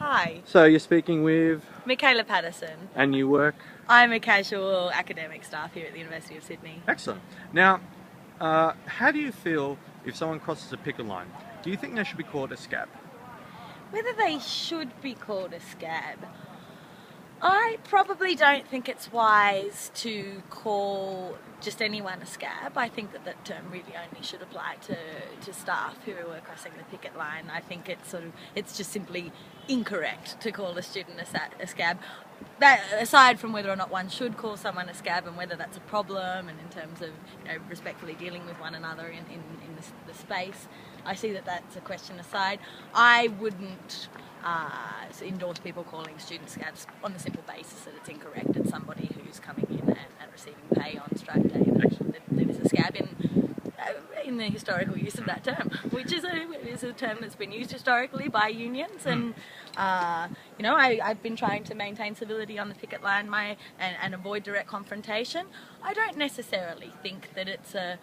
Hi, So you're speaking with, Michaela Patterson. and you work? I'm a casual academic staff here at the University of Sydney. Excellent. Now, how do you feel if someone crosses a picket line? Do you think they should be called a scab? Whether they should be called a scab, I probably don't think it's wise to call just anyone a scab. I think that term really only should apply to staff who are crossing the picket line. I think it's just simply incorrect to call a student a scab. That aside from whether or not one should call someone a scab and whether that's a problem, and in terms of respectfully dealing with one another in the space, I see that that's a question aside. I wouldn't endorse people calling students scabs on the simple basis that it's incorrect. It's somebody who's coming in and receiving pay on strike day that is a scab in the historical use of that term, which is a term that's been used historically by unions, and I've been trying to maintain civility on the picket line and avoid direct confrontation. I don't necessarily think that it's a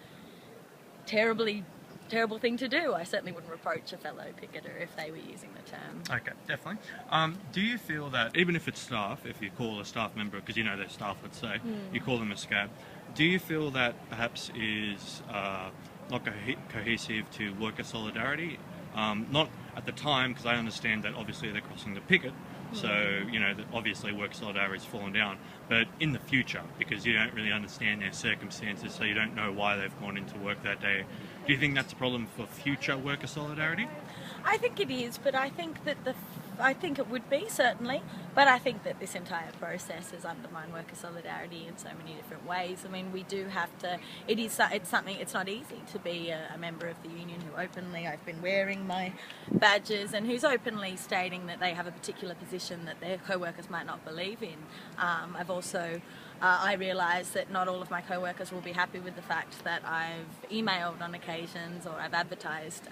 terrible thing to do. I certainly wouldn't reproach a fellow picketer if they were using the term. Okay, definitely. Do you feel that even if it's staff, if you call a staff member, because you know they're staff, let's say, you call them a scab, do you feel that perhaps is not cohesive to worker solidarity? Not at the time, because I understand that obviously they're crossing the picket, so obviously worker solidarity has fallen down, but in the future, because you don't really understand their circumstances, so you don't know why they've gone into work that day, do you think that's a problem for future worker solidarity? I think it is, but I think that I think it would be, certainly, but I think that this entire process has undermined worker solidarity in so many different ways. I mean, we do have to, it's not easy to be a member of the union who openly, I've been wearing my badges, and who's openly stating that they have a particular position that their co-workers might not believe in. I've also I realise that not all of my co-workers will be happy with the fact that I've emailed on occasions, or I've advertised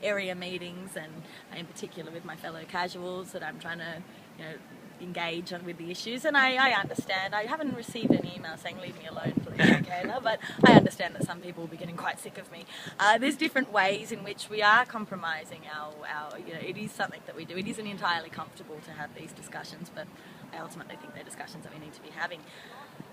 area meetings, and in particular with my fellow casuals, that I'm trying to engage with the issues. And I understand. I haven't received any email saying leave me alone, please, Michaela, but I understand that some people will be getting quite sick of me. There's different ways in which we are compromising our it is something that we do. It isn't entirely comfortable to have these discussions, but I ultimately think they're discussions that we need to be having.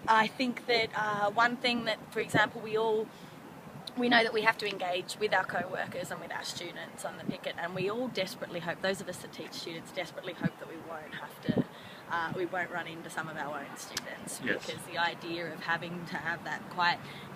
I think that one thing that, for example, we know that we have to engage with our co-workers and with our students on the picket, and we all desperately hope, those of us that teach students desperately hope, that we won't run into some of our own students. Yes. Because the idea of having to have that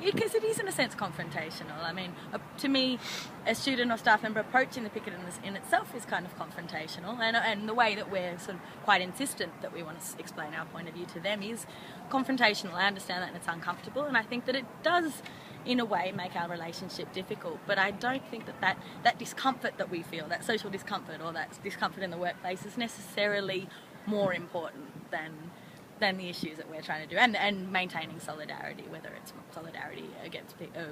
because it is in a sense confrontational. I mean, to me, a student or staff member approaching the picket in itself is kind of confrontational, and the way that we're sort of quite insistent that we want to explain our point of view to them is confrontational. I understand that, and it's uncomfortable, and I think that it does in a way make our relationship difficult, but I don't think that discomfort that we feel, that social discomfort or that discomfort in the workplace, is necessarily more important than the issues that we're trying to do, and maintaining solidarity, whether it's solidarity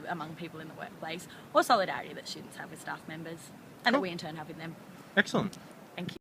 among people in the workplace, or solidarity that students have with staff members, and that we in turn have with them. Excellent.